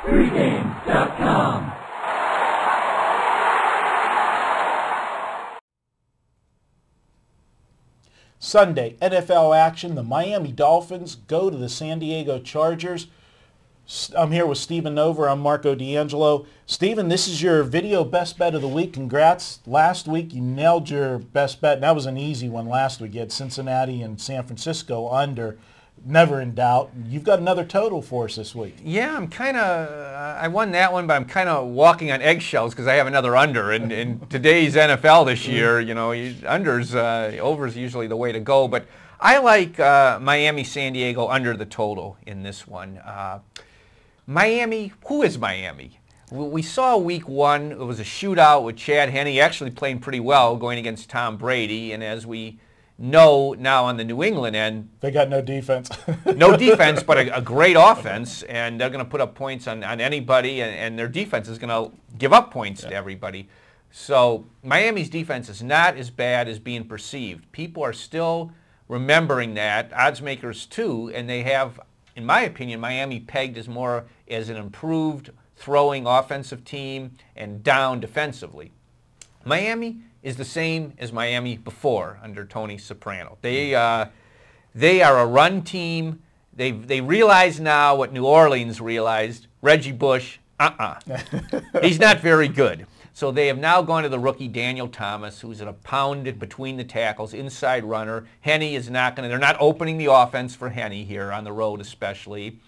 Pregame.com. Sunday, NFL action. The Miami Dolphins go to the San Diego Chargers. I'm here with Stephen Nover. I'm Marco D'Angelo. Stephen, this is your video best bet of the week. Congrats. Last week you nailed your best bet. That was an easy one last week. You had Cincinnati and San Francisco under. Never in doubt. You've got another total for us this week. Yeah, I'm kind of, I won that one, but I'm kind of walking on eggshells because I have another under. And in today's NFL this year, you know, unders, overs usually the way to go. But I like Miami, San Diego under the total in this one. Miami, who is Miami? We saw week one, it was a shootout with Chad Henne actually playing pretty well going against Tom Brady. And as we know now on the New England end, they got no defense. No defense, but a great offense, and they're going to put up points on anybody, and their defense is going to give up points to everybody. So Miami's defense is not as bad as being perceived. People are still remembering that, odds makers too, and they have, in my opinion, Miami pegged as more as an improved throwing offensive team and down defensively. Miami is the same as Miami before under Tony Soprano. They are a run team. They realize now what New Orleans realized. Reggie Bush, he's not very good. So they have now gone to the rookie Daniel Thomas, who's a pounded between the tackles, inside runner. Henne is not going to, they're not opening the offense for Henne here on the road especially.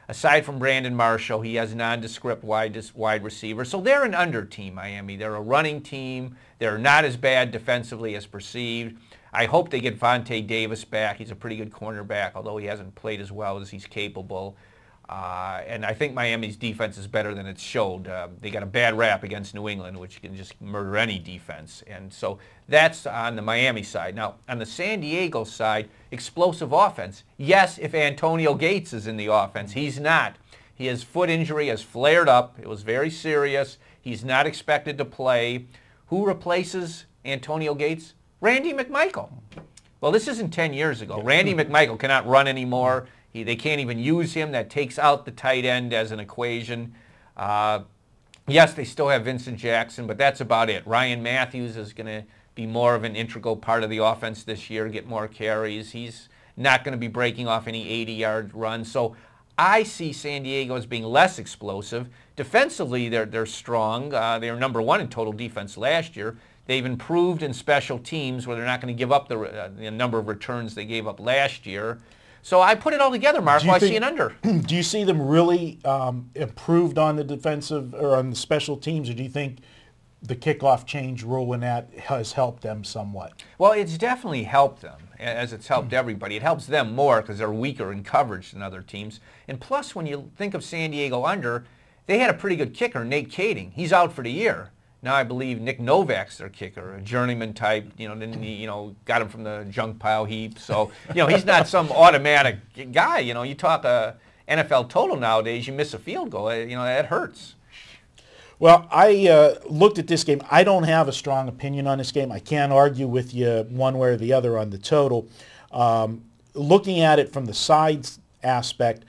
Aside from Brandon Marshall, he has nondescript wide receiver. So they're an under team, Miami. They're a running team. They're not as bad defensively as perceived. I hope they get Vontae Davis back. He's a pretty good cornerback, although he hasn't played as well as he's capable. And I think Miami's defense is better than it showed. They got a bad rap against New England, which can just murder any defense. And so that's on the Miami side. Now, on the San Diego side, explosive offense. Yes, if Antonio Gates is in the offense. He's not. His foot injury has flared up. It was very serious. He's not expected to play. Who replaces Antonio Gates? Randy McMichael. Well, this isn't 10 years ago. Randy McMichael cannot run anymore. They can't even use him. That takes out the tight end as an equation. Yes, they still have Vincent Jackson, but that's about it. Ryan Matthews is going to be more of an integral part of the offense this year, get more carries. He's not going to be breaking off any 80-yard runs. So I see San Diego as being less explosive. Defensively, they're strong. They were number one in total defense last year. They've improved in special teams where they're not going to give up the number of returns they gave up last year. So I put it all together, Mark. I see an under. Do you see them really improved on the defensive or on the special teams, or do you think the kickoff change rule and that has helped them somewhat? Well, it's definitely helped them, as it's helped everybody. It helps them more because they're weaker in coverage than other teams. And plus, when you think of San Diego under, they had a pretty good kicker, Nate Kading. He's out for the year. Now I believe Nick Novak's their kicker, a journeyman type. Got him from the junk pile heap. So he's not some automatic guy. You talk NFL total nowadays, you miss a field goal. That hurts. Well, I looked at this game. I don't have a strong opinion on this game. I can't argue with you one way or the other on the total. Looking at it from the sides aspect,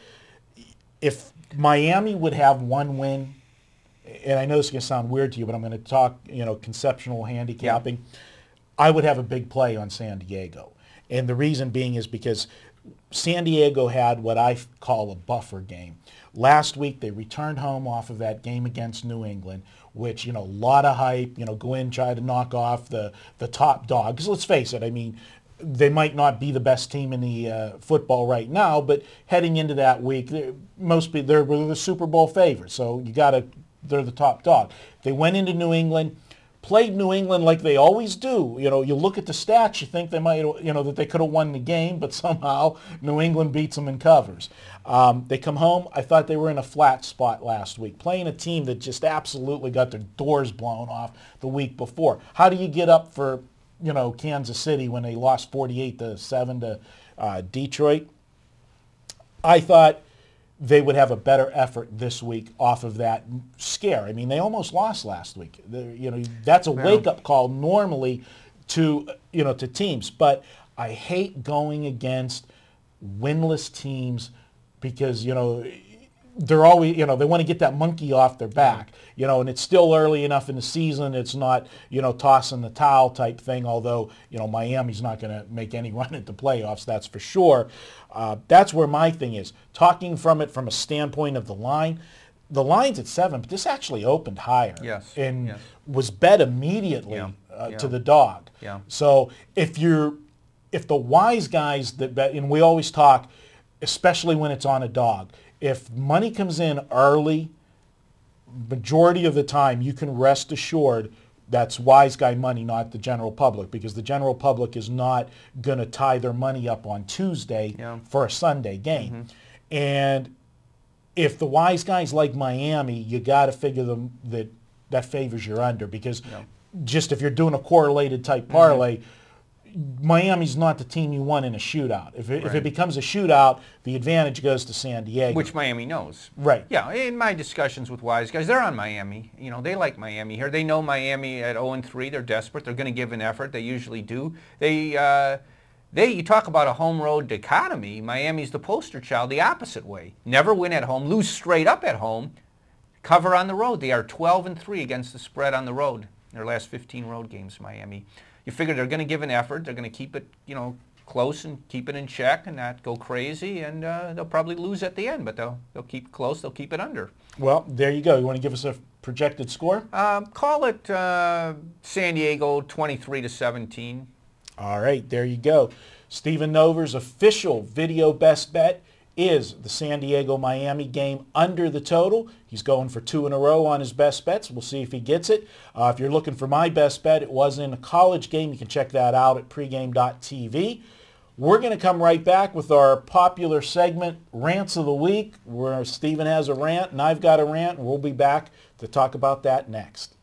if Miami would have one win, and I know this is going to sound weird to you, but I'm going to talk, conceptual handicapping. Yeah. I would have a big play on San Diego. And the reason being is because San Diego had what I call a buffer game. Last week, they returned home off of that game against New England, which, a lot of hype, go in, try to knock off the top dog. Because let's face it, I mean, they might not be the best team in the football right now, but heading into that week, they're the Super Bowl favorites. So they're the top dog. They went into New England, played New England like they always do. You look at the stats, you think they might, that they could have won the game, but somehow New England beats them and covers. They come home. I thought they were in a flat spot last week, playing a team that just absolutely got their doors blown off the week before. How do you get up for, Kansas City when they lost 48-7 to Detroit? I thought they would have a better effort this week off of that scare. I mean, they almost lost last week. That's a wake-up call normally to teams. But I hate going against winless teams because, they're always, they want to get that monkey off their back, and it's still early enough in the season. It's not, tossing the towel type thing, although, Miami's not going to make any run at the playoffs, that's for sure. That's where my thing is. Talking from a standpoint of the line, the line's at 7, but this actually opened higher. Yes. And yes. was bet immediately to the dog. Yeah. So if the wise guys that bet, and we always talk, especially when it's on a dog, if money comes in early, majority of the time you can rest assured that's wise guy money, not the general public, because the general public is not going to tie their money up on Tuesday for a Sunday game. Mm-hmm. And if the wise guys like Miami, you got to figure them that favors your under, because just if you're doing a correlated type parlay, Miami's not the team you want in a shootout. If it becomes a shootout, the advantage goes to San Diego. Which Miami knows. Right. Yeah, in my discussions with wise guys, they're on Miami. They like Miami here. They know Miami at 0-3. They're desperate. They're going to give an effort. They usually do. You talk about a home road dichotomy. Miami's the poster child the opposite way. Never win at home, lose straight up at home, cover on the road. They are 12-3 against the spread on the road in their last 15 road games, Miami. You figure they're going to give an effort. They're going to keep it, close and keep it in check and not go crazy. And they'll probably lose at the end, but they'll keep it close. They'll keep it under. Well, there you go. You want to give us a projected score? Call it San Diego 23-17. All right, there you go. Stephen Nover's official video best bet is the San Diego-Miami game under the total. He's going for 2 in a row on his best bets. We'll see if he gets it. If you're looking for my best bet, it was in a college game. You can check that out at pregame.tv. We're going to come right back with our popular segment, Rants of the Week, where Stephen has a rant and I've got a rant, and we'll be back to talk about that next.